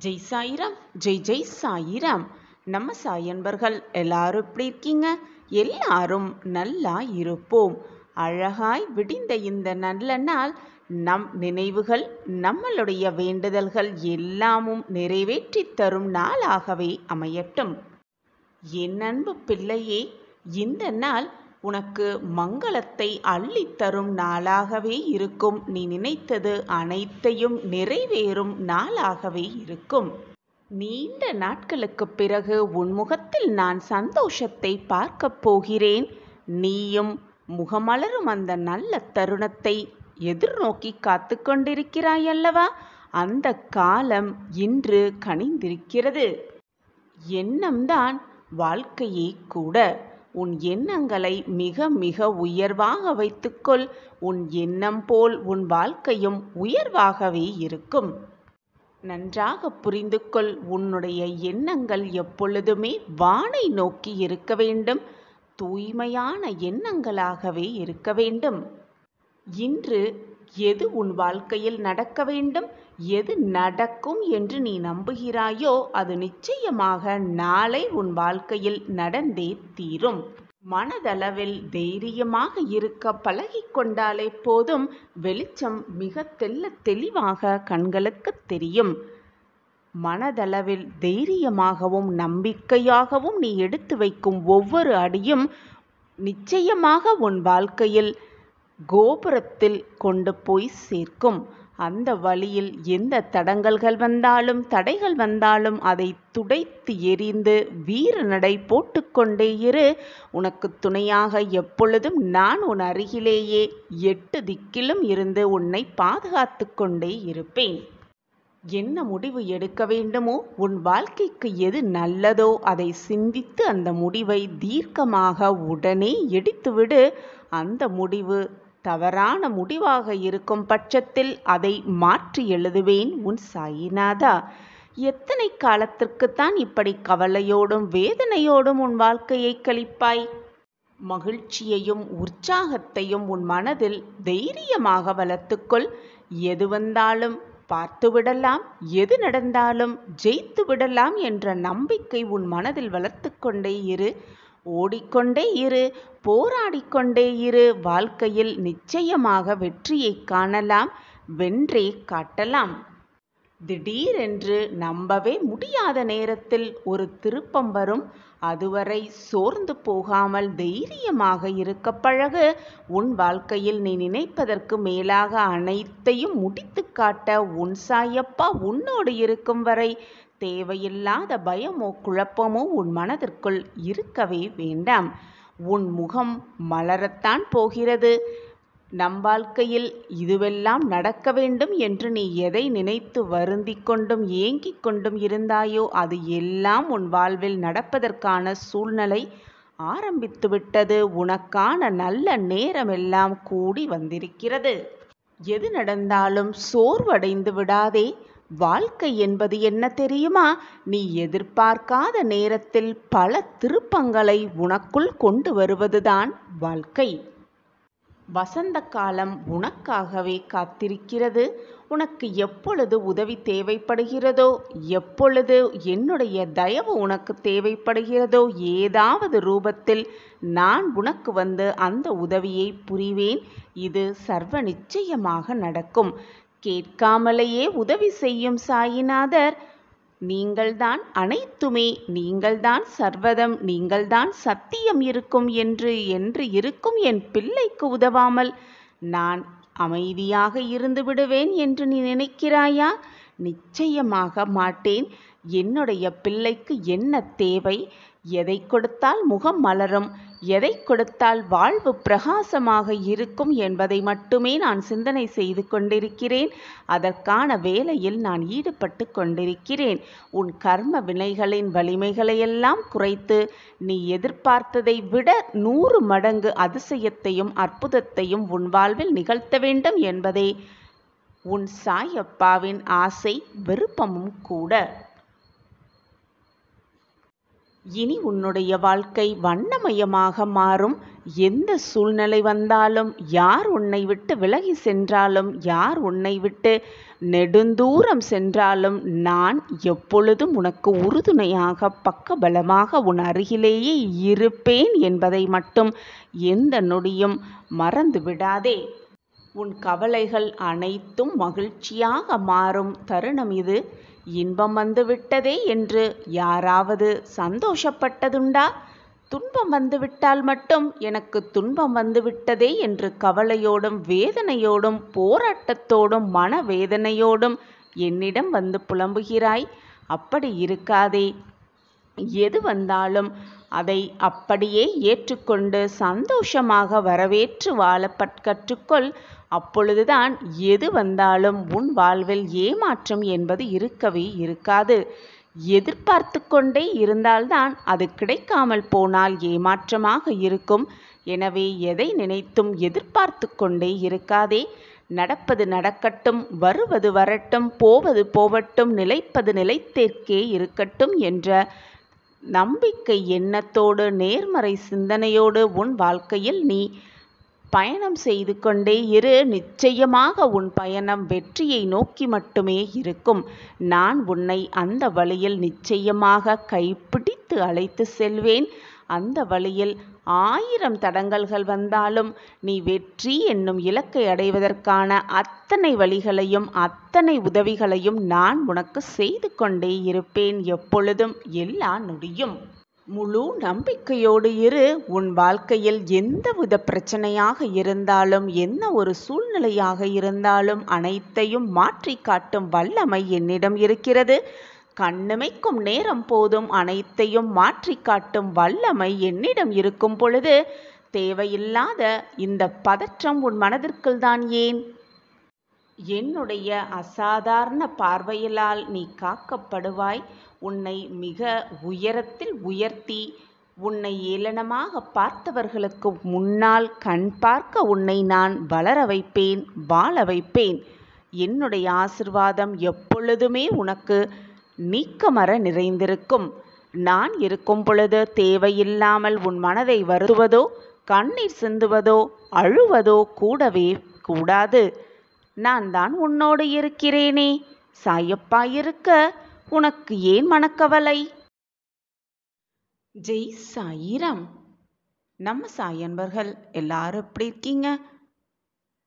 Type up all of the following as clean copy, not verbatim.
ஜெய் சாயிராம். ஜெய் ஜெய் சாயிராம். நம்ம சாயன்பர்கள் எல்லாரும் எப்படி இருக்கீங்க? எல்லாரும் நல்லா இருப்போம். அழகாய் விடிந்த இந்த நல்ல நாள் நம் நினைவுகள், நம்மளுடைய வேண்டுதல்கள் எல்லாமும் நிறைவேற்றி தரும் நாளாகவே அமையட்டும். என் அன்பு பிள்ளையே, இந்த நாள் உனக்கு மங்களத்தை அள்ளித்தரும் நாளாகவே இருக்கும். நீ நினைத்தது அனைத்தையும் நிறைவேறும் நாளாகவே இருக்கும். நீண்ட நாட்களுக்கு பிறகு உன் முகத்தில் நான் சந்தோஷத்தை பார்க்கப் போகிறேன். நீயும் முகமலரும் அந்த நல்ல தருணத்தை எதிர்நோக்கி காத்து கொண்டிருக்கிறாய் அல்லவா? அந்த காலம் இன்று கனிந்திருக்கிறது. எண்ணம்தான் வாழ்க்கையே கூட. உன் எண்ணங்களை மிக மிக உயர்வாக வைத்துக்கொள். உன் எண்ணம் போல் உன் வாழ்க்கையும் உயர்வாகவே இருக்கும். நன்றாக புரிந்து கொள். உன்னுடைய எண்ணங்கள் எப்பொழுதுமே வானை நோக்கி இருக்க வேண்டும். தூய்மையான எண்ணங்களாகவே இருக்க வேண்டும். இன்று எது உன் வாழ்க்கையில் நடக்க வேண்டும், எது நடக்கும் என்று நீ நம்புகிறாயோ அது நிச்சயமாக நாளை உன் வாழ்க்கையில் நடந்தே தீரும். மனதளவில் தைரியமாக இருக்க பழகிக்கொண்டாலே போதும். வெளிச்சம் மிக தெளிவாக கண்களுக்கு தெரியும். மனதளவில் தைரியமாகவும் நம்பிக்கையாகவும் நீ எடுத்து வைக்கும் ஒவ்வொரு அடியும் நிச்சயமாக உன் வாழ்க்கையில் கோபுரத்தில் கொண்டு போய் சேர்க்கும். அந்த வழியில் எந்த தடங்கல்கள் வந்தாலும் தடைகள் வந்தாலும் அதை துடைத்து எறிந்து வீர நடை போட்டுக்கொண்டே இரு. உனக்கு துணையாக எப்பொழுதும் நான் உன் அருகிலேயே 8 திக்கிலும் இருந்து உன்னை பாதுகாத்து கொண்டே இருப்பேன். என்ன முடிவு எடுக்க வேண்டுமோ, உன் வாழ்க்கைக்கு எது நல்லதோ அதை சிந்தித்து அந்த முடிவை தீர்க்கமாக உடனே எடுத்துவிடு. அந்த முடிவு தவறான முடிவாக இருக்கும் பட்சத்தில் அதை மாற்றி எழுதுவேன் உன் சாயிநாதா. எத்தனை காலத்திற்குத்தான் இப்படி கவலையோடும் வேதனையோடும் உன் வாழ்க்கையை கழிப்பாய்? மகிழ்ச்சியையும் உற்சாகத்தையும் உன் மனதில் தைரியமாக வளர்த்துக்கொள். எது வந்தாலும் பார்த்து விடலாம், எது நடந்தாலும் ஜெயித்து விடலாம் என்ற நம்பிக்கை உன் மனதில் வளர்த்து கொண்டே இரு. ஓடிக்கொண்டே இரு, போராடிக்கொண்டே இரு. வாழ்க்கையில் நிச்சயமாக வெற்றியை காணலாம், வென்றே காட்டலாம். திடீரென்று நம்பவே முடியாத நேரத்தில் ஒரு திருப்பம் வரும். அதுவரை சோர்ந்து போகாமல் தைரியமாக இருக்க பழகு. உன் வாழ்க்கையில் நீ நினைப்பதற்கு மேலாக அனைத்தையும் முடித்து காட்ட உன் சாயப்பா உன்னோடு இருக்கும் வரை தேவையில்லாத பயமோ குழப்பமோ உன் மனதிற்குள் இருக்கவே வேண்டாம். உன் முகம் மலரத்தான் போகிறது. நம் வாழ்க்கையில் இதுவெல்லாம் நடக்க வேண்டும் என்று நீ எதை நினைத்து வருந்தி கொண்டும் ஏங்கிக் கொண்டும் இருந்தாயோ அது எல்லாம் உன் வாழ்வில் நடப்பதற்கான சூழ்நிலை ஆரம்பித்துவிட்டது. உனக்கான நல்ல நேரமெல்லாம் கூடி வந்திருக்கிறது. எது நடந்தாலும் சோர்வடைந்து விடாதே. வாழ்க்கை என்பது என்ன தெரியுமா? நீ எதிர்பார்க்காத நேரத்தில் பல திருப்பங்களை உனக்குள் கொண்டு வருவதுதான் வாழ்க்கை. வசந்த காலம் உனக்காகவே காத்திருக்கிறது. உனக்கு எப்பொழுது உதவி தேவைப்படுகிறதோ, எப்பொழுது என்னுடைய தயவு உனக்கு தேவைப்படுகிறதோ, ஏதாவது ரூபத்தில் நான் உனக்கு வந்து அந்த உதவியை புரிவேன். இது சர்வ நிச்சயமாக நடக்கும். கேட்காமலேயே உதவி செய்யும் சாயிநாதர் நீங்கள்தான் அனைத்துமே, நீங்கள்தான் சர்வதம், நீங்கள்தான் சத்தியம் இருக்கும் என்று இருக்கும் என் பிள்ளைக்கு உதவாமல் நான் அமைதியாக இருந்து விடுவேன் என்று நீ நினைக்கிறாயா? நிச்சயமாக மாட்டேன். என்னுடைய பிள்ளைக்கு என்ன தேவை, எதை கொடுத்தால் முகம் மலரும், எதை கொடுத்தால் வாழ்வு பிரகாசமாக இருக்கும் என்பதை மட்டுமே நான் சிந்தனை செய்து கொண்டிருக்கிறேன். அதற்கான வேலையில் நான் ஈடுபட்டு கொண்டிருக்கிறேன். உன் கர்ம வினைகளின் வலிமைகளையெல்லாம் குறைத்து நீ எதிர்பார்த்ததை விட 100 மடங்கு அதிசயத்தையும் அற்புதத்தையும் உன் வாழ்வில் நிகழ்த்த வேண்டும் என்பதே உன் சாயப்பாவின் ஆசை, விருப்பமும் கூட. இனி உன்னுடைய வாழ்க்கை வண்ணமயமாக மாறும். எந்த சூழ்நிலை வந்தாலும், யார் உன்னை விட்டு விலகி சென்றாலும், யார் உன்னை விட்டு நெடுந்தூரம் சென்றாலும், நான் எப்பொழுதும் உனக்கு உறுதுணையாக பக்கபலமாக உன் அருகிலேயே இருப்பேன் என்பதை மட்டும் எந்த நொடியும் மறந்து விடாதே. உன் கவலைகள் அனைத்தும் மகிழ்ச்சியாக மாறும் தருணம் இது. இன்பம் வந்துவிட்டதே என்று யாராவது சந்தோஷப்பட்டதுண்டா? துன்பம் வந்துவிட்டால் மட்டும் எனக்கு துன்பம் வந்துவிட்டதே என்று கவலையோடும் வேதனையோடும் போராட்டத்தோடும் மனவேதனையோடும் என்னிடம் வந்து புலம்புகிறாய். அப்படி இருக்காதே. எது வந்தாலும் அதை அப்படியே ஏற்றுக்கொண்டு சந்தோஷமாக வரவேற்று வாழ கற்றுக்கொள். அப்பொழுதுதான் எது வந்தாலும் உன் வாழ்வில் ஏமாற்றம் என்பது இருக்கவே இருக்காது. எதிர்பார்த்து கொண்டே இருந்தால்தான் அது கிடைக்காமல் போனால் ஏமாற்றமாக இருக்கும். எனவே எதை நினைத்தும் எதிர்பார்த்து கொண்டே இருக்காதே. நடப்பது நடக்கட்டும், வருவது வரட்டும், போவது போவட்டும், நிலைப்பது நிலைத்தேற்கே இருக்கட்டும் என்ற நம்பிக்கை எண்ணத்தோடு நேர்மறை சிந்தனையோடு உன் வாழ்க்கையில் நீ பயணம் செய்து கொண்டே இரு. நிச்சயமாக உன் பயணம் வெற்றியை நோக்கி மட்டுமே இருக்கும். நான் உன்னை அந்த வழியில் நிச்சயமாக கைப்பிடித்து அழைத்து செல்வேன். அந்த வழியில் 1000 தடங்கல்கள் வந்தாலும் நீ வெற்றி என்னும் இலக்கை அடைவதற்கான அத்தனை வழிகளையும் அத்தனை உதவிகளையும் நான் உனக்கு செய்து கொண்டே இருப்பேன், எப்பொழுதும் எல்லா நொடியும். முழு நம்பிக்கையோடு இரு. உன் வாழ்க்கையில் எந்தவித பிரச்சனையாக இருந்தாலும், என்ன ஒரு சூழ்நிலையாக இருந்தாலும் அனைத்தையும் மாற்றி காட்டும் வல்லமை என்னிடம் இருக்கிறது. கண்ணிமைக்கும் நேரம் போதும் அனைத்தையும் மாற்றி காட்டும் வல்லமை என்னிடம் இருக்கும் பொழுது தேவையில்லாத இந்த பதற்றம் உன் மனதிற்குள் தான் ஏன்? என்னுடைய அசாதாரண பார்வையிலால் நீ காக்கப்படுவாய். உன்னை மிக உயரத்தில் உயர்த்தி உன்னை ஏளனமாக பார்த்தவர்களுக்கு முன்னால் கண் பார்க்க உன்னை நான் வளர வைப்பேன், வாழ வைப்பேன். என்னுடைய ஆசிர்வாதம் எப்பொழுதுமே உனக்கு நீக்கமற நிறைந்திருக்கும். நான் இருக்கும் பொழுது தேவையில்லாமல் உன் மனதை வருத்துவதோ கண்ணீர் சிந்துவதோ அழுவதோ கூடவே கூடாது. நான் தான் உன்னோடு இருக்கிறேனே. சாயப்பா இருக்க உனக்கு ஏன் மனக்கவலை? ஜெய் சாயிராம். நம்ம சாயன்பர்கள் எல்லாரும் எப்படி இருக்கீங்க?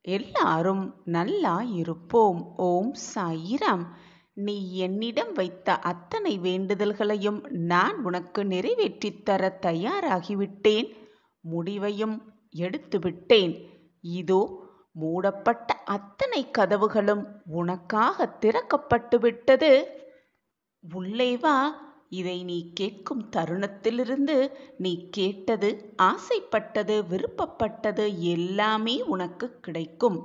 எல்லாரும் நல்லா இருப்போம். ஓம் சாயிராம். நீ என்னிடம் வைத்த அத்தனை வேண்டுதல்களையும் நான் உனக்கு நிறைவேற்றித்தர தயாராகிவிட்டேன். முடிவையும் எடுத்துவிட்டேன். இதோ மூடப்பட்ட அத்தனை கதவுகளும் உனக்காக திறக்கப்பட்டு விட்டது. உள்ளே வா. இதை நீ கேட்கும் தருணத்திலிருந்து நீ கேட்டது, ஆசைப்பட்டது, விருப்பப்பட்டது எல்லாமே உனக்கு கிடைக்கும்.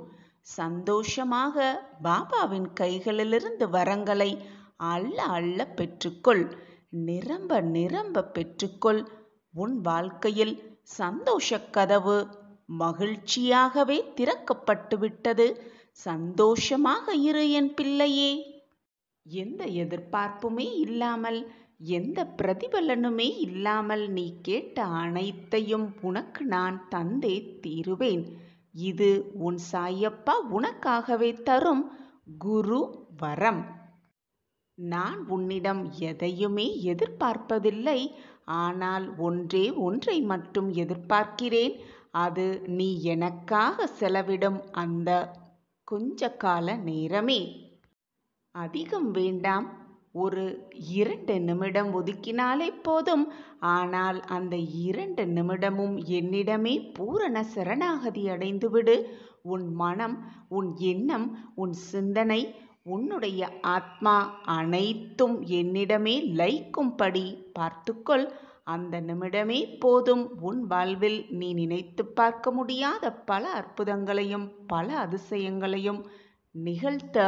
சந்தோஷமாக பாபாவின் கைகளிலிருந்து வரங்களை அள்ள அள்ள பெற்றுக்கொள். நிரம்ப நிரம்ப பெற்றுக்கொள். உன் வாழ்க்கையில் சந்தோஷ கதவு மகிழ்ச்சியாகவே திறக்கப்பட்டு விட்டது. சந்தோஷமாக இரு என் பிள்ளையே. எந்த எதிர்பார்ப்புமே இல்லாமல், எந்த பிரதிபலனுமே இல்லாமல் நீ கேட்ட அனைத்தையும் உனக்கு நான் தந்தே தீருவேன். இது உன் சாயப்பா உனக்காகவே தரும் குரு வரம். நான் உன்னிடம் எதையுமே எதிர்பார்ப்பதில்லை. ஆனால் ஒன்றே ஒன்றை மட்டும் எதிர்பார்க்கிறேன். அது நீ எனக்காக செலவிடும் அந்த கொஞ்ச கால நேரமே. அதிகம் வேண்டாம். ஒரு 2 நிமிடம் ஒதுக்கினாலே போதும். ஆனால் அந்த 2 நிமிடமும் என்னிடமே பூரண சரணாகதி அடைந்துவிடு. உன் மனம், உன் எண்ணம், உன் சிந்தனை, உன்னுடைய ஆத்மா அனைத்தும் என்னிடமே லயிக்கும்படி பார்த்துக்கொள். அந்த நிமிடமே போதும். உன் வாழ்வில் நீ நினைத்து பார்க்க முடியாத பல அற்புதங்களையும் பல அதிசயங்களையும் நிகழ்த்த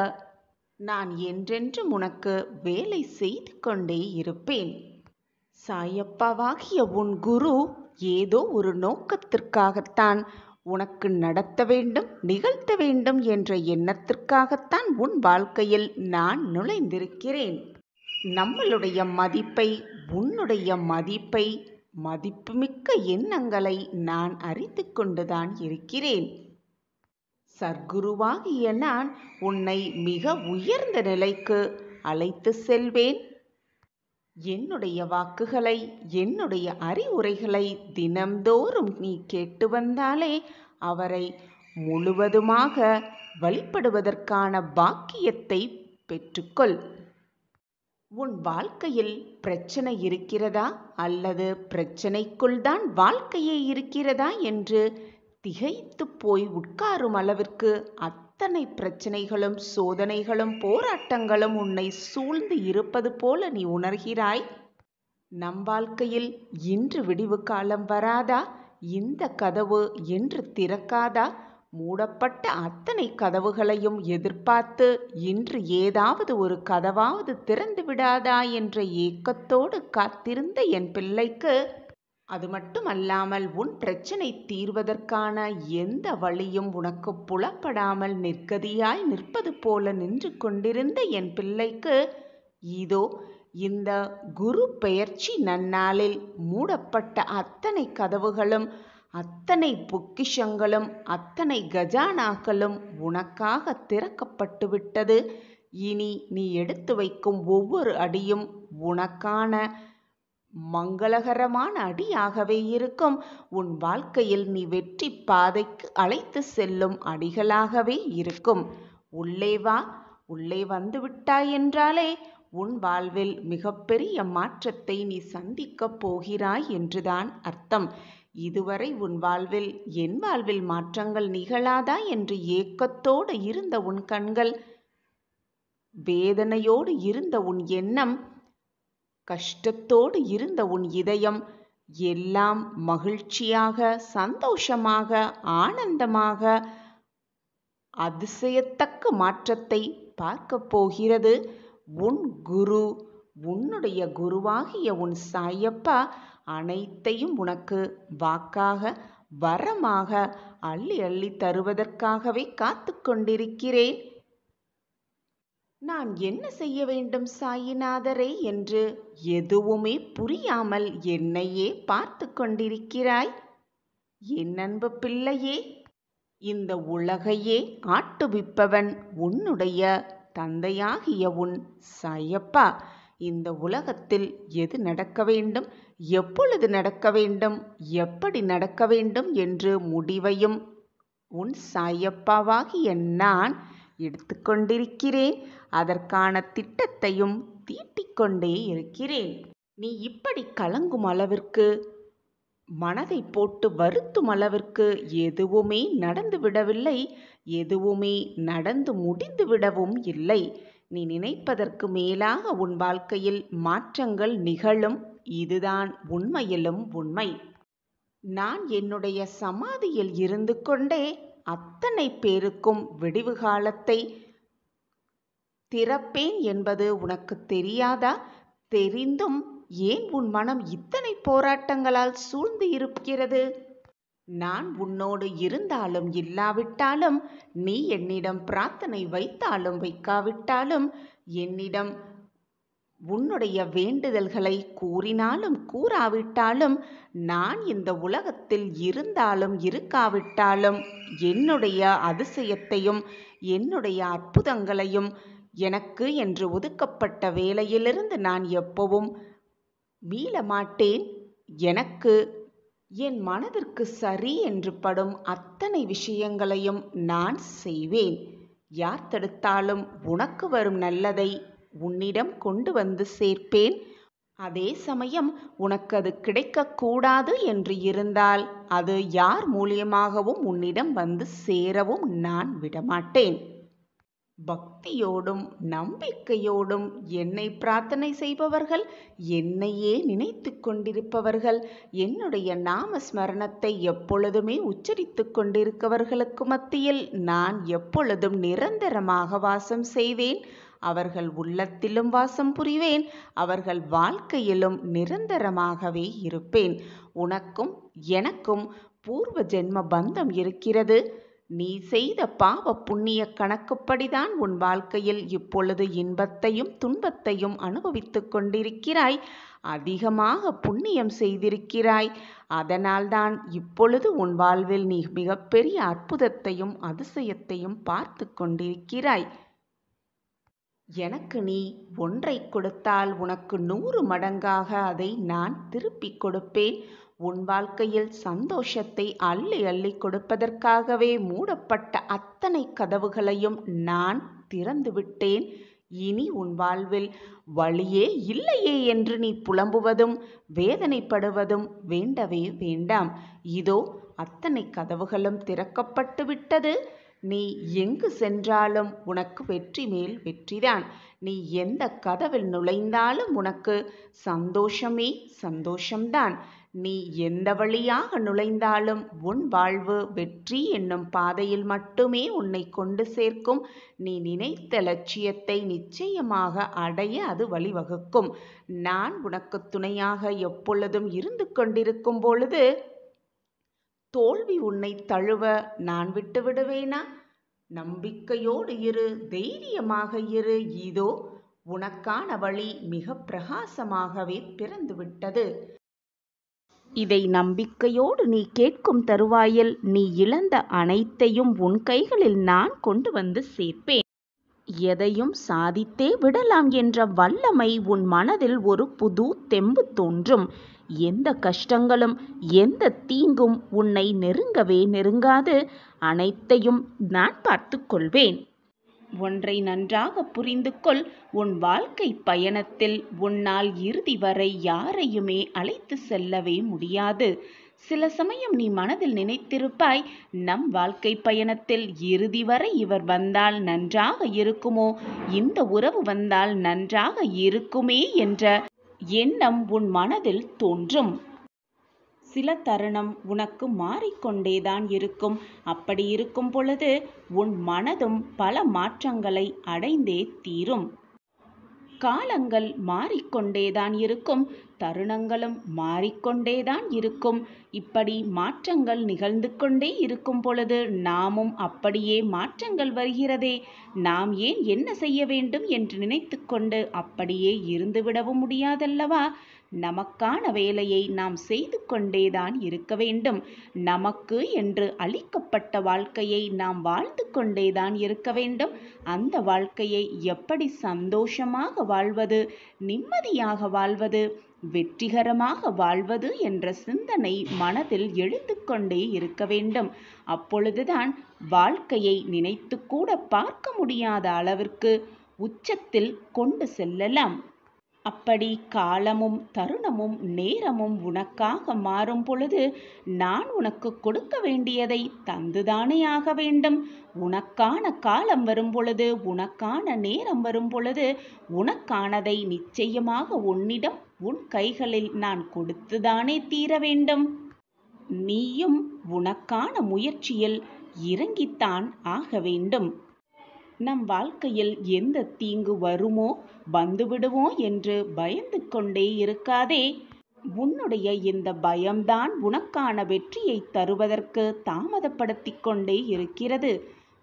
நான் என்றென்றும் உனக்கு வேலை செய்து கொண்டே இருப்பேன். சாயப்பாவாகிய உன் குரு ஏதோ ஒரு நோக்கத்திற்காகத்தான் உனக்கு நடத்த வேண்டும், நிகழ்த்த வேண்டும் என்ற எண்ணத்திற்காகத்தான் உன் வாழ்க்கையில் நான் நுழைந்திருக்கிறேன். நம்மளுடைய மதிப்பை உன்னுடைய மதிப்பை, மதிப்புமிக்க எண்ணங்களை நான் அறிந்து கொண்டுதான் இருக்கிறேன். சர்க்குருவாகிய நான் உன்னை மிக உயர்ந்த நிலைக்கு அழைத்து செல்வேன். என்னுடைய வாக்குகளை, என்னுடைய அறிவுரைகளை தினம்தோறும் நீ கேட்டு வந்தாலே அவரை முழுவதுமாக வழிபடுவதற்கான பாக்கியத்தை பெற்றுக்கொள். உன் வாழ்க்கையில் பிரச்சனை இருக்கிறதா அல்லது பிரச்சனைக்குள் தான் வாழ்க்கையே இருக்கிறதா என்று திகைத்து போய் உட்காரும் அளவிற்கு அத்தனை பிரச்சனைகளும், சோதனைகளும், போராட்டங்களும் உன்னை சூழ்ந்து இருப்பது போல நீ உணர்கிறாய். நம் வாழ்க்கையில் இன்று விடிவு காலம் வராதா? இந்த கதவு என்று திறக்காதா? மூடப்பட்ட அத்தனை கதவுகளையும் எதிர்பார்த்து இன்று ஏதாவது ஒரு கதவாவது திறந்து விடாதா என்ற ஏக்கத்தோடு காத்திருந்த என் பிள்ளைக்கு, அது மட்டுமல்லாமல் உன் பிரச்சனை தீர்வதற்கான எந்த வழியும் உனக்கு புலப்படாமல் நிர்கதியாய் நிற்பது போல நின்று கொண்டிருந்த என் பிள்ளைக்கு, இதோ இந்த குரு பெயர்ச்சி நன்னாளில் மூடப்பட்ட அத்தனை கதவுகளும், அத்தனை பொக்கிஷங்களும், அத்தனை கஜானாக்களும் உனக்காக திறக்கப்பட்டு விட்டது. இனி நீ எடுத்து வைக்கும் ஒவ்வொரு அடியும் உனக்கான மங்களகரமான அடியாகவே இருக்கும். உன் வாழ்க்கையில் நீ வெற்றி பாதைக்கு அழைத்து செல்லும் அடிகளாகவே இருக்கும். உள்ளே வா. உள்ளே வந்து விட்டாய் என்றாலே உன் வாழ்வில் மிகப்பெரிய மாற்றத்தை நீ சந்திக்கப் போகிறாய் என்றுதான் அர்த்தம். இதுவரை உன் வாழ்வில், என் வாழ்வில் மாற்றங்கள் நிகழாதா என்று ஏக்கத்தோடு இருந்த உன் கண்கள், வேதனையோடு இருந்த உன் எண்ணம், கஷ்டத்தோடு இருந்த உன் இதயம் எல்லாம் மகிழ்ச்சியாக, சந்தோஷமாக, ஆனந்தமாக, அதிசயத்தக்க மாற்றத்தை பார்க்க போகிறது. உன் குரு, உன்னுடைய குருவாகிய உன் சாயப்பா அனைத்தையும் உனக்கு வாக்காக, வரமாக அள்ளி அள்ளி தருவதற்காகவே காத்து கொண்டிருக்கிறேன். நான் என்ன செய்ய வேண்டும் சாயிநாதரே என்று எதுவுமே புரியாமல் என்னையே பார்த்து கொண்டிருக்கிறாய். என் அன்பு பிள்ளையே, இந்த உலகையே ஆட்டுவிப்பவன் உன்னுடைய தந்தையாகிய உன் சாயப்பா. இந்த உலகத்தில் எது நடக்க வேண்டும், எப்பொழுது நடக்க வேண்டும், எப்படி நடக்க வேண்டும் என்று முடிவையும் உன் சாயப்பாவாகிய நான் எடுத்துக்கொண்டிருக்கிறேன். அதற்கான திட்டத்தையும் தீட்டிக்கொண்டே இருக்கிறேன். நீ இப்படி கலங்கும் அளவிற்கு, மனதை போட்டு வருத்தும் அளவிற்கு எதுவுமே நடந்து விடவில்லை. எதுவுமே நடந்து முடிந்து விடவும் இல்லை. நீ நினைப்பதற்கு மேலாக உன் வாழ்க்கையில் மாற்றங்கள் நிகழும். இதுதான் உண்மையிலும் உண்மை. நான் என்னுடைய சமாதியில் இருந்து கொண்டே அத்தனை பேருக்கும் விடிவு காலத்தை திறப்பேன் என்பது உனக்கு தெரியாதா? தெரிந்தும் ஏன் உன் மனம் இத்தனை போராட்டங்களால் சூழ்ந்து இருக்கிறது? நான் உன்னோடு இருந்தாலும் இல்லாவிட்டாலும், நீ என்னிடம் பிரார்த்தனை வைத்தாலும் வைக்காவிட்டாலும், என்னிடம் உன்னுடைய வேண்டுதல்களை கூறினாலும் கூறாவிட்டாலும், நான் இந்த உலகத்தில் இருந்தாலும் இருக்காவிட்டாலும், என்னுடைய அதிசயத்தையும் என்னுடைய அற்புதங்களையும் எனக்கு என்று ஒதுக்கப்பட்ட வேளையிலிருந்து நான் எப்பவும் மீள மாட்டேன். எனக்கு என் மனதிற்கு சரி என்று படும் அத்தனை விஷயங்களையும் நான் செய்வேன். யார் தடுத்தாலும் உனக்கு வரும் நல்லதை உன்னிடம் கொண்டு வந்து சேர்ப்பேன். அதே சமயம் உனக்கு அது கிடைக்கக்கூடாது என்று இருந்தால் அது யார் மூலியமாகவும் உன்னிடம் வந்து சேரவும் நான் விடமாட்டேன். பக்தியோடும் நம்பிக்கையோடும் என்னை பிரார்த்தனை செய்பவர்கள், என்னையே நினைத்து கொண்டிருப்பவர்கள், என்னுடைய நாம ஸ்மரணத்தை எப்பொழுதுமே உச்சரித்து கொண்டிருப்பவர்களுக்கு மத்தியில் நான் எப்பொழுதும் நிரந்தரமாக வாசம் செய்வேன். அவர்கள் உள்ளத்திலும் வாசம் புரிவேன். அவர்கள் வாழ்க்கையிலும் நிரந்தரமாகவே இருப்பேன். உனக்கும் எனக்கும் பூர்வ ஜென்ம பந்தம் இருக்கிறது. நீ செய்த பாவ புண்ணிய கணக்குப்படிதான் உன் வாழ்க்கையில் இப்பொழுது இன்பத்தையும் துன்பத்தையும் அனுபவித்துக் கொண்டிருக்கிறாய். அதிகமாக புண்ணியம் செய்திருக்கிறாய். அதனால்தான் இப்பொழுது உன் வாழ்வில் நீ மிகப்பெரிய அற்புதத்தையும் அதிசயத்தையும் பார்த்து கொண்டிருக்கிறாய். எனக்கு நீ ஒன்றை கொடுத்தால் உனக்கு 100 மடங்காக அதை நான் திருப்பிக் கொடுப்பேன். உன் வாழ்க்கையில் சந்தோஷத்தை அள்ளி அள்ளி கொடுப்பதற்காகவே மூடப்பட்ட அத்தனை கதவுகளையும் நான் திறந்து விட்டேன். இனி உன் வாழ்வில் வழியே இல்லையே என்று நீ புலம்புவதும் வேதனைப்படுவதும் வேண்டவே வேண்டாம். இதோ அத்தனை கதவுகளும் திறக்கப்பட்டு விட்டது. நீ எங்கு சென்றாலும் உனக்கு வெற்றி மேல் வெற்றிதான். நீ எந்த கதவில் நுழைந்தாலும் உனக்கு சந்தோஷமே சந்தோஷம்தான். நீ எந்த வழியாக நுழைந்தாலும் உன் வாழ்வு வெற்றி என்னும் பாதையில் மட்டுமே உன்னை கொண்டு சேர்க்கும். நீ நினைத்த லட்சியத்தை நிச்சயமாக அடைய அது வழிவகுக்கும். நான் உனக்கு துணையாக எப்பொழுதும் இருந்து கொண்டிருக்கும் பொழுது தோல்வி உன்னை தழுவ நான் விட்டு விடுவேனா? நம்பிக்கையோடு இரு, தைரியமாக இரு. இதோ உனக்கான வழி மிக பிரகாசமாகவே பிறந்துவிட்டது. இதை நம்பிக்கையோடு நீ கேட்கும் தருவாயில் நீ இழந்த அனைத்தையும் உன் கைகளில் நான் கொண்டு வந்து சேர்ப்பேன். எதையும் சாதித்தே விடலாம் என்ற வல்லமை உன் மனதில் ஒரு புது தெம்பு தோன்றும். எந்த கஷ்டங்களும் எந்த தீங்கும் உன்னை நெருங்கவே நெருங்காது. அனைத்தையும் நான் பார்த்து கொள்வேன். ஒன்றை நன்றாக புரிந்து கொள். உன் வாழ்க்கை பயணத்தில் உன்னால் இறுதி வரை யாரையுமே அழைத்து செல்லவே முடியாது. சில சமயம் நீ மனதில் நினைத்திருப்பாய், நம் வாழ்க்கை பயணத்தில் இறுதி வரை இவர் வந்தால் நன்றாக இருக்குமோ, இந்த உறவு வந்தால் நன்றாக இருக்குமே என்ற எண்ணம் உன் மனதில் தோன்றும். சில தருணம் உனக்கு மாறிக்கொண்டேதான் இருக்கும். அப்படி இருக்கும் பொழுது உன் மனதும் பல மாற்றங்களை அடைந்தே தீரும். காலங்கள் மாறிக்கொண்டேதான் இருக்கும், தருணங்களும் மாறிக்கொண்டேதான் இருக்கும். இப்படி மாற்றங்கள் நிகழ்ந்து கொண்டே இருக்கும் பொழுது நாமும் அப்படியே மாற்றங்கள் வருகிறதே, நாம் ஏன் என்ன செய்ய வேண்டும் என்று நினைத்து கொண்டு அப்படியே இருந்துவிடவும் முடியாதல்லவா? நமக்கான வேலையை நாம் செய்து கொண்டேதான் இருக்க வேண்டும். நமக்கு என்று அளிக்கப்பட்ட வாழ்க்கையை நாம் வாழ்ந்து கொண்டேதான் இருக்க வேண்டும். அந்த வாழ்க்கையை எப்படி சந்தோஷமாக வாழ்வது, நிம்மதியாக வாழ்வது, வெற்றிகரமாக வாழ்வது என்ற சிந்தனை மனதில் எழுந்து கொண்டே இருக்க வேண்டும். அப்பொழுதுதான் வாழ்க்கையை நினைத்து கூட பார்க்க முடியாத அளவிற்கு உச்சத்தில் கொண்டு செல்லலாம். அப்படி காலமும் தருணமும் நேரமும் உனக்காக மாறும் பொழுது நான் உனக்கு கொடுக்க வேண்டியதை தந்துதானே ஆக வேண்டும். உனக்கான காலம் வரும் பொழுது, உனக்கான நேரம் வரும் பொழுது உனக்கானதை நிச்சயமாக உன்னிடம் உன் கைகளில் நான் கொடுத்துதானே தீர வேண்டும். நீயும் உனக்கான முயற்சியில் இறங்கித்தான் ஆக வேண்டும். நம் வாழ்க்கையில் எந்த தீங்கு வருமோ வந்துவிடுமோ என்று பயந்து கொண்டே இருக்காதே. உன்னுடைய இந்த பயம்தான் உனக்கான வெற்றியை தருவதற்கு தாமதப்படுத்தி கொண்டே இருக்கிறது.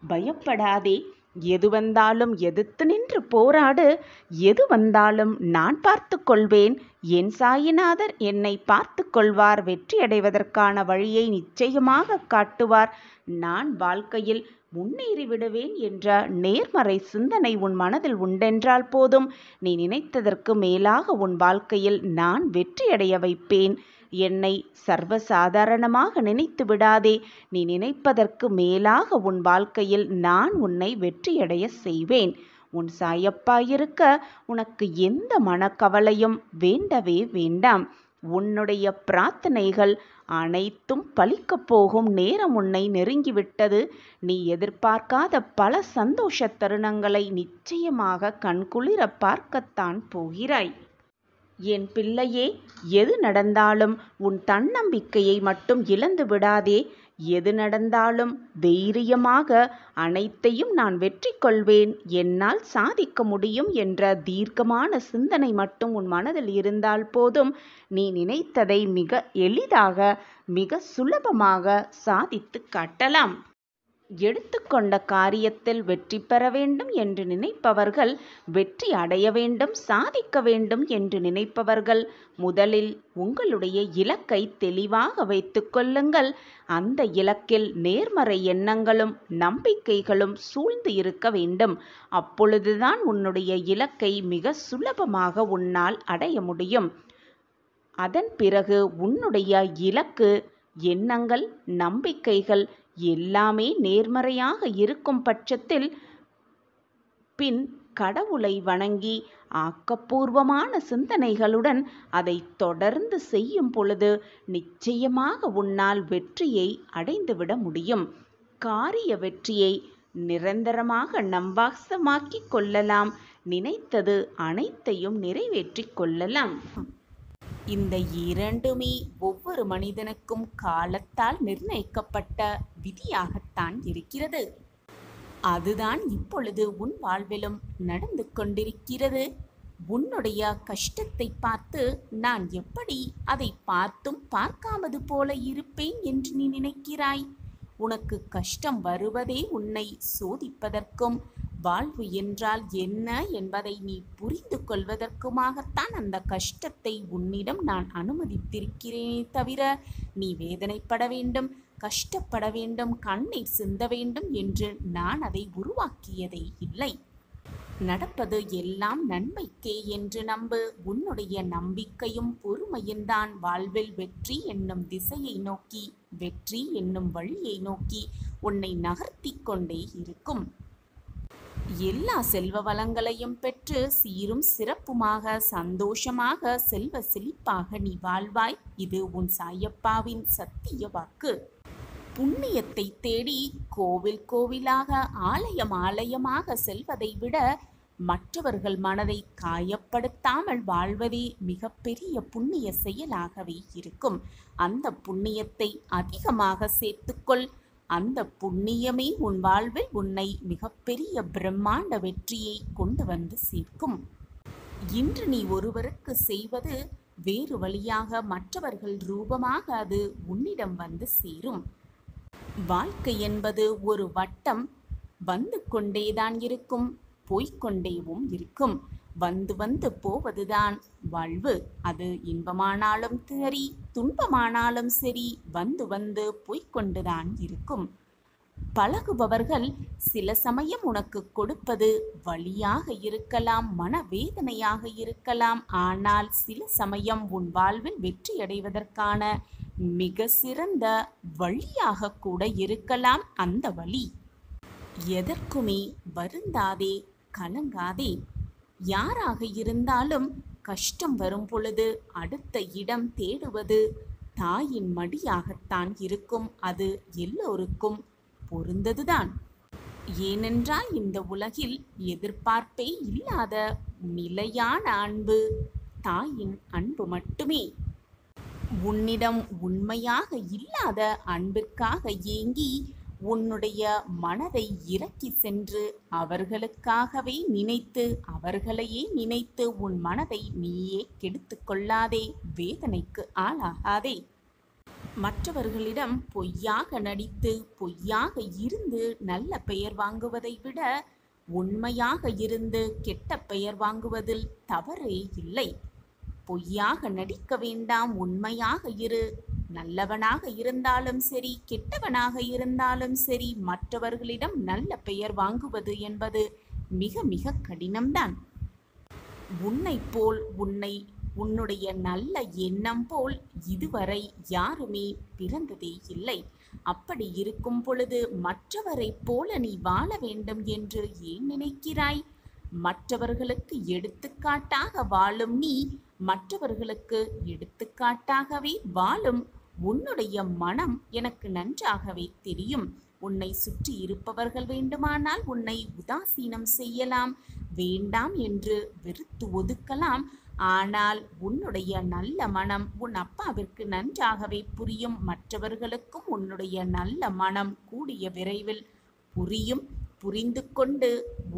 பயப்படாதே. எது வந்தாலும் எதிர்த்து நின்று போராடு. எது வந்தாலும் நான் பார்த்து கொள்வேன். என் சாயிநாதர் என்னை பார்த்து கொள்வார். வெற்றியடைவதற்கான வழியை நிச்சயமாக காட்டுவார். நான் வாழ்க்கையில் முன்னேறி விடுவேன் என்ற நேர்மறை சிந்தனை உன் மனதில் உண்டென்றால் போதும், நீ நினைத்ததற்கு மேலாக உன் வாழ்க்கையில் நான் வெற்றியடைய வைப்பேன். என்னை சர்வசாதாரணமாக நினைத்து விடாதே. நீ நினைப்பதற்கு மேலாக உன் வாழ்க்கையில் நான் உன்னை வெற்றியடைய செய்வேன். உன் சாயப்பா இருக்க உனக்கு எந்த மனக்கவலையும் வேண்டவே வேண்டாம். உன்னுடைய பிரார்த்தனைகள் அனைத்தும் பலிக்கப் போகும் நேரம் உன்னை நெருங்கிவிட்டது. நீ எதிர்பார்க்காத பல சந்தோஷ தருணங்களை நிச்சயமாக கண்குளிர பார்க்கத்தான் போகிறாய். என் பிள்ளையே, எது நடந்தாலும் உன் தன்னம்பிக்கையை மட்டும் இழந்து விடாதே. எது நடந்தாலும் தைரியமாக அனைத்தையும் நான் வெற்றி கொள்வேன், என்னால் சாதிக்க முடியும் என்ற தீர்க்கமான சிந்தனை மட்டும் உன் மனதில் இருந்தால் போதும், நீ நினைத்ததை மிக எளிதாக மிக சுலபமாக சாதித்து காட்டலாம். எடுத்துக்கொண்ட காரியத்தில் வெற்றி பெற வேண்டும் என்று நினைப்பவர்கள், வெற்றி அடைய வேண்டும், சாதிக்க வேண்டும் என்று நினைப்பவர்கள் முதலில் உங்களுடைய இலக்கை தெளிவாக வைத்துக் கொள்ளுங்கள். அந்த இலக்கில் நேர்மறை எண்ணங்களும் நம்பிக்கைகளும் சூழ்ந்து இருக்க வேண்டும். அப்பொழுதுதான் உன்னுடைய இலக்கை மிக சுலபமாக உன்னால் அடைய முடியும். அதன் பிறகு உன்னுடைய இலக்கு, எண்ணங்கள், நம்பிக்கைகள் எல்லாமே நேர்மறையாக இருக்கும் பட்சத்தில் பின் கடவுளை வணங்கி ஆக்கப்பூர்வமான சிந்தனைகளுடன் அதை தொடர்ந்து செய்யும் பொழுது நிச்சயமாக உன்னால் வெற்றியை அடைந்துவிட முடியும். காரிய வெற்றியை நிரந்தரமாக நம்பாசமாக்கிக் கொள்ளலாம். நினைத்தது அனைத்தையும் நிறைவேற்றிக் கொள்ளலாம். இந்த இரண்டுமே ஒவ்வொரு மனிதனுக்கும் காலத்தால் நிர்ணயிக்கப்பட்ட விதியாகத்தான் இருக்கிறது. அதுதான் இப்பொழுது உன் வாழ்விலும் நடந்து கொண்டிருக்கிறது. உன்னுடைய கஷ்டத்தை பார்த்து நான் எப்படி அதை பார்த்தும் பார்க்காமது போல இருப்பேன் என்று நீ நினைக்கிறாய்? உனக்கு கஷ்டம் வருவதே உன்னை சோதிப்பதற்கும், வாழ்வு என்றால் என்ன என்பதை நீ புரிந்து கொள்வதற்குமாகத்தான் அந்த கஷ்டத்தை உன்னிடம் நான் அனுமதித்திருக்கிறேனே தவிர நீ வேதனைப்பட வேண்டும், கஷ்டப்பட வேண்டும், கண்ணீர் சிந்த வேண்டும் என்று நான் அதை உருவாக்கியதே இல்லை. நடப்பது எல்லாம் நன்மைக்கே என்று நம்பு. உன்னுடைய நம்பிக்கையும் பொறுமையும்தான் வாழ்வில் வெற்றி என்னும் திசையை நோக்கி, வெற்றி என்னும் வழியை நோக்கி உன்னை நகர்த்தி கொண்டே இருக்கும். எல்லா செல்வ வளங்களையும் பெற்று சீரும் சிறப்புமாக, சந்தோஷமாக, செல்வ செழிப்பாக நீ வாழ்வாய். இது உன் சாயப்பாவின் சத்திய வாக்கு. புண்ணியத்தை தேடி கோவில் கோவிலாக, ஆலயம் ஆலயமாக செல்வதை விட மற்றவர்கள் மனதை காயப்படுத்தாமல் வாழ்வதே மிகப்பெரிய புண்ணிய செயலாகவே இருக்கும். அந்த புண்ணியத்தை அதிகமாக சேர்த்துக்கொள். அந்த புண்ணியமே உன் வாழ்வில் உன்னை மிகப்பெரிய பிரம்மாண்ட வெற்றியை கொண்டு வந்து சேர்க்கும். இன்று நீ ஒருவருக்கு செய்வது வேறு வழியாக மற்றவர்கள் ரூபமாக அது உன்னிடம் வந்து சேரும். வாழ்க்கை என்பது ஒரு வட்டம். வந்து கொண்டேதான் இருக்கும், போய்கொண்டேவும் இருக்கும். வந்து வந்து போவதுதான் வாழ்வு. அது இன்பமானாலும் சரி, துன்பமானாலும் சரி, வந்து வந்து போய்கொண்டுதான் இருக்கும். பழகுபவர்கள் சில சமயம் உனக்கு கொடுப்பது வலியாக இருக்கலாம், மனவேதனையாக இருக்கலாம். ஆனால் சில சமயம் உன் வாழ்வில் வெற்றி அடைவதற்கான மிக சிறந்த வழியாக கூட இருக்கலாம் அந்த வழி. எதற்குமே வருந்தாதே, கலங்காதே. யாராக இருந்தாலும் கஷ்டம் வரும் பொழுது அடுத்த இடம் தேடுவது தாயின் மடியாகத்தான் இருக்கும். அது எல்லோருக்கும் பொருந்ததுதான். ஏனென்றால் இந்த உலகில் எதிர்பார்ப்பே இல்லாத நிலையான அன்பு தாயின் அன்பு மட்டுமே. உன்னிடம் உண்மையாக இல்லாத அன்பிற்காக ஏங்கி உன்னுடைய மனதை இறக்கி சென்று அவர்களுக்காகவே நினைத்து, அவர்களையே நினைத்து உன் மனதை நீயே கெடுத்து கொள்ளாதே, வேதனைக்கு ஆளாகாதே. மற்றவர்களிடம் பொய்யாக நடித்து, பொய்யாக இருந்து நல்ல பெயர் வாங்குவதை விட உண்மையாக இருந்து கெட்ட பெயர் வாங்குவதில் தவறே இல்லை. பொய்யாக நடிக்க வேண்டாம், உண்மையாக இரு. நல்லவனாக இருந்தாலும் சரி, கெட்டவனாக இருந்தாலும் சரி, மற்றவர்களிடம் நல்ல பெயர் வாங்குவது என்பது மிக மிக கடினம்தான். உன்னை போல், உன்னுடைய நல்ல எண்ணம் போல் இதுவரை யாருமே பிறந்ததே இல்லை. அப்படி இருக்கும் பொழுது மற்றவரைப் போல நீ வாழ வேண்டும் என்று ஏன் நினைக்கிறாய்? மற்றவர்களுக்கு எடுத்துக்காட்டாக வாழும் நீ, மற்றவர்களுக்கு எடுத்துக்காட்டாகவே வாழும் உன்னுடைய மனம் எனக்கு நன்றாகவே தெரியும். உன்னை சுற்றி இருப்பவர்கள் வேண்டுமானால் உன்னை உதாசீனம் செய்யலாம், வேண்டாம் என்று வெறுத்து ஒதுக்கலாம். ஆனால் உன்னுடைய நல்ல மனம் உன் அப்பாவிற்கு நன்றாகவே புரியும். மற்றவர்களுக்கும் உன்னுடைய நல்ல மனம் கூடிய விரைவில் புரியும். புரிந்து கொண்டு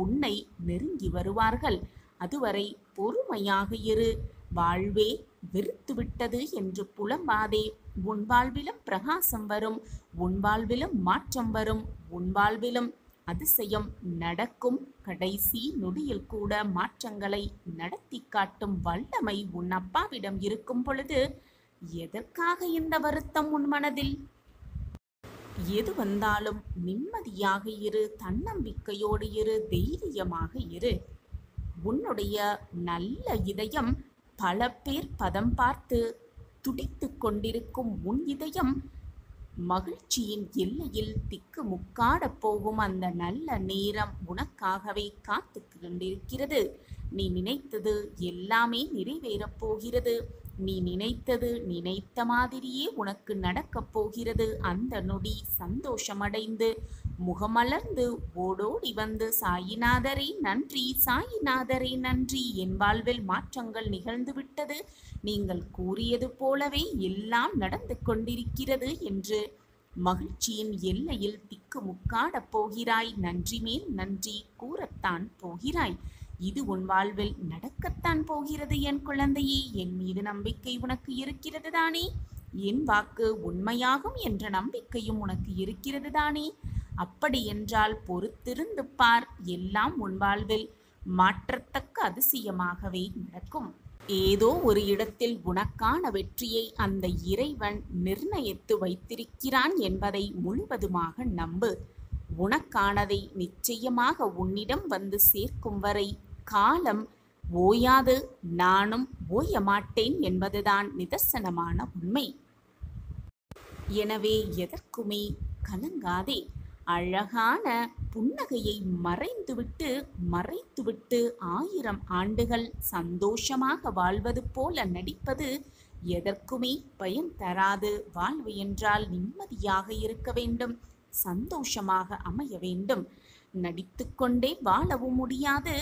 உன்னை நெருங்கி வருவார்கள். அதுவரை பொறுமையாக இரு. வாழ்வே வெறுத்துவிட்டது என்று புலம்பாதே. உன் வாழ்விலும் பிரகாசம் வரும், உன் வாழ்விலும் மாற்றம் வரும், உன் வாழ்விலும் அதிசயம் நடக்கும். கடைசி நொடியில் கூட மாற்றங்களை நடத்தி காட்டும் வல்லமை உன் அப்பாவிடம் இருக்கும் பொழுது எதற்காக இந்த வருத்தம் உன் மனதில்? எது வந்தாலும் நிம்மதியாக இரு, தன்னம்பிக்கையோடு இரு, தைரியமாக இரு. உன்னுடைய நல்ல இதயம் பல பேர் பதம் பார்த்து துடித்து கொண்டிருக்கும் உன் இதயம் மகிழ்ச்சியின் எல்லையில் திக்கு முக்காட போகும் அந்த நல்ல நேரம் உனக்காகவே காத்து கொண்டிருக்கிறது. நீ நினைத்தது எல்லாமே நிறைவேறப் போகிறது. நீ நினைத்தது நினைத்த மாதிரியே உனக்கு நடக்கப் போகிறது. அந்த நொடி சந்தோஷமடைந்து முகமலர்ந்து ஓடோடி வந்து சாயிநாதரே நன்றி, சாயிநாதரே நன்றி, என் வாழ்வில் மாற்றங்கள் நிகழ்ந்து விட்டது, நீங்கள் கூறியது போலவே எல்லாம் நடந்து கொண்டிருக்கிறது என்று மகிழ்ச்சியின் எல்லையில் திக்கு முக்காடப் போகிறாய். நன்றி மேல் நன்றி கூறத்தான் போகிறாய். இது உன் வாழ்வில் நடக்கத்தான் போகிறது என் குழந்தையே. என் மீது நம்பிக்கை உனக்கு இருக்கிறது தானே? என் வாக்கு உண்மையாகும் என்ற நம்பிக்கையும் உனக்கு இருக்கிறது தானே? அப்படி என்றால் பொறுத்திருந்து பார், எல்லாம் உன் வாழ்வில் மாற்றத்தக்க அதிசயமாகவே நடக்கும். ஏதோ ஒரு இடத்தில் உனக்கான வெற்றியை அந்த இறைவன் நிர்ணயித்து வைத்திருக்கிறான் என்பதை முழுவதுமாக நம்பு. உனக்கானதை நிச்சயமாக உன்னிடம் வந்து சேர்க்கும் வரை காலம் ஓயாது, நானும் ஓய மாட்டேன் என்பதுதான் நிதர்சனமான உண்மை. எனவே எதற்குமே கலங்காதே. அழகான புன்னகையை மறைத்துவிட்டு 1000 ஆண்டுகள் சந்தோஷமாக வாழ்வது போல நடிப்பது எதற்குமே பயன் தராது. வாழ்வு என்றால் நிம்மதியாக இருக்க வேண்டும், சந்தோஷமாக அமைய வேண்டும். நடித்து கொண்டே வாழவும் முடியாது,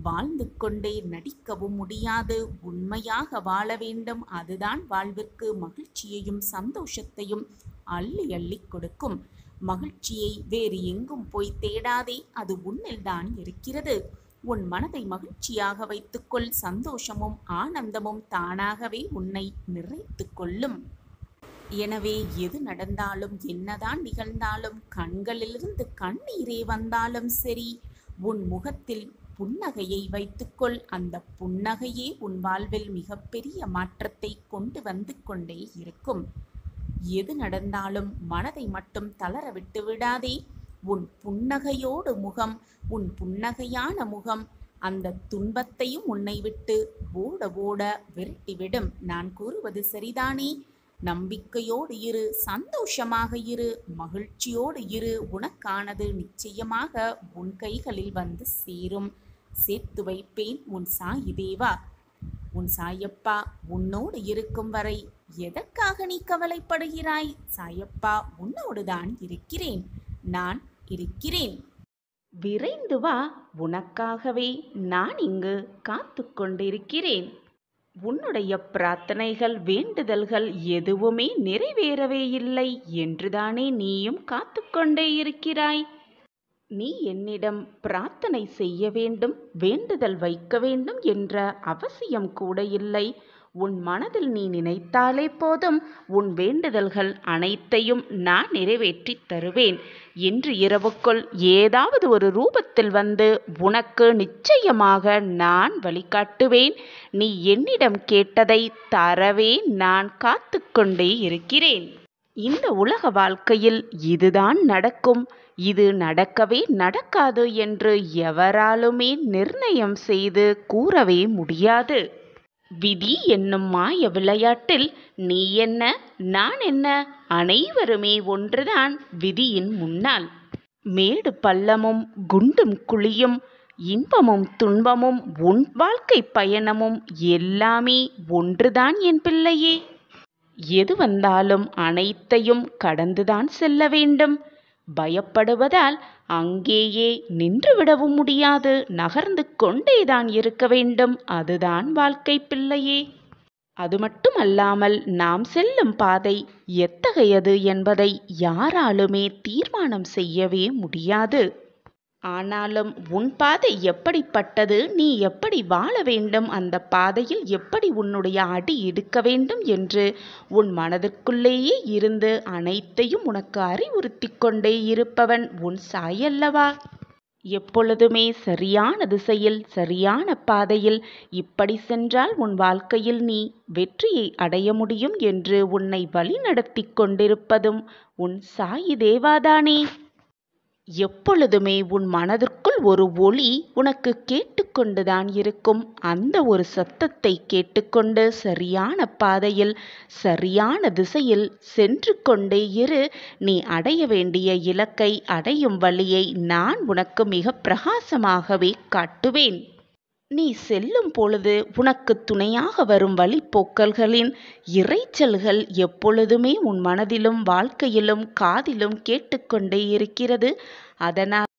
வாழ்ந்து கொண்டே நடிக்கவும் முடியாது. உண்மையாக வாழ வேண்டும். அதுதான் வாழ்விற்கு மகிழ்ச்சியையும் சந்தோஷத்தையும் அள்ளி அள்ளி கொடுக்கும். மகிழ்ச்சியை வேறு எங்கும் போய் தேடாதே, அது உன்னில்தான் இருக்கிறது. உன் மனதை மகிழ்ச்சியாக வைத்துக்கொள். சந்தோஷமும் ஆனந்தமும் தானாகவே உன்னை நிறைத்து கொள்ளும். எனவே எது நடந்தாலும் என்னதான் நிகழ்ந்தாலும் கண்களிலிருந்து கண்ணீரே வந்தாலும் சரி, உன் முகத்தில் புன்னகையை வைத்துக்கொள். அந்த புன்னகையே உன் வாழ்வில் மிகப்பெரிய மாற்றத்தை கொண்டு வந்து கொண்டே இருக்கும். எது நடந்தாலும் மனதை மட்டும் தளர விட்டு விடாதே. உன் புன்னகையோடு முகம், உன் புன்னகையான முகம் அந்த துன்பத்தையும் உன்னை விட்டு ஓட ஓட விரட்டிவிடும். நான் கூறுவது சரிதானே? நம்பிக்கையோடு இரு, சந்தோஷமாக இரு, மகிழ்ச்சியோடு இரு. உனக்கானது நிச்சயமாக உன் கைகளில் வந்து சேரும். சேர்த்து வைப்பேன் உன் சாயி தேவா. உன் சாயப்பா உன்னோடு இருக்கும் வரை எதற்காக நீ கவலைப்படுகிறாய்? சாயப்பா உன்னோடுதான் இருக்கிறேன், நான் இருக்கிறேன். விரைந்து வா, உனக்காகவே நான் இங்கு காத்து கொண்டிருக்கிறேன். உன்னுடைய பிரார்த்தனைகள், வேண்டுதல்கள் எதுவுமே நிறைவேறவே இல்லை என்றுதானே நீயும் காத்து கொண்டே இருக்கிறாய்? நீ என்னிடம் பிரார்த்தனை செய்ய வேண்டும், வேண்டுதல் வைக்க வேண்டும் என்ற அவசியம் கூட இல்லை. உன் மனதில் நீ நினைத்தாலே போதும், உன் வேண்டுதல்கள் அனைத்தையும் நான் நிறைவேற்றி தருவேன். இன்று இரவுக்குள் ஏதாவது ஒரு ரூபத்தில் வந்து உனக்கு நிச்சயமாக நான் வழிகாட்டுவேன். நீ என்னிடம் கேட்டதை தரவே நான் காத்து கொண்டே இருக்கிறேன். இந்த உலக வாழ்க்கையில் இதுதான் நடக்கும், இது நடக்கவே நடக்காது என்று எவராலுமே நிர்ணயம் செய்து கூறவே முடியாது. விதி என்னும் மாய விளையாட்டில் நீ என்ன, நான் என்ன, அனைவருமே ஒன்றுதான் விதியின் முன்னால். மேடு பள்ளமும் குண்டும் குழியும், இன்பமும் துன்பமும், உன் வாழ்க்கை பயணமும் எல்லாமே ஒன்றுதான் என் பிள்ளையே. எது வந்தாலும் அனைத்தையும் கடந்துதான் செல்ல வேண்டும். பயப்படுவதால் அங்கேயே நின்றுவிடவும் முடியாது, நகர்ந்து கொண்டேதான் இருக்க வேண்டும். அதுதான் வாழ்க்கை பிள்ளையே. அது மட்டுமல்லாமல் நாம் செல்லும் பாதை எத்தகையது என்பதை யாராலுமே தீர்மானம் செய்யவே முடியாது. ஆனாலும் உன் பாதை எப்படிப்பட்டது, நீ எப்படி வாழ வேண்டும், அந்த பாதையில் எப்படி உன்னுடைய அடி எடுக்க வேண்டும் என்று உன் மனதிற்குள்ளேயே இருந்து அனைத்தையும் உனக்கு அறிவுறுத்தி கொண்டே இருப்பவன் உன் சாய் அல்லவா? எப்பொழுதுமே சரியான திசையில் சரியான பாதையில் இப்படி சென்றால் உன் வாழ்க்கையில் நீ வெற்றியை அடைய முடியும் என்று உன்னை வழிநடத்தி கொண்டிருப்பதும் உன் சாயி தேவாதானே. எப்பொழுதுமே உன் மனதிற்குள் ஒரு ஒளி உனக்கு கேட்டுக்கொண்டுதான் இருக்கும். அந்த ஒரு சத்தத்தை கேட்டுக்கொண்டு சரியான பாதையில் சரியான திசையில் சென்று கொண்டே இரு. நீ அடைய வேண்டிய இலக்கை அடையும் வழியை நான் உனக்கு மிக பிரகாசமாகவே காட்டுவேன். நீ செல்லும் பொழுது உனக்கு துணையாக வரும் வழிப்போக்கல்களின் இரைச்சல்கள் எப்பொழுதுமே உன் மனதிலும் வாழ்க்கையிலும் காதிலும் கேட்டுக்கொண்டே இருக்கிறது. அதனால்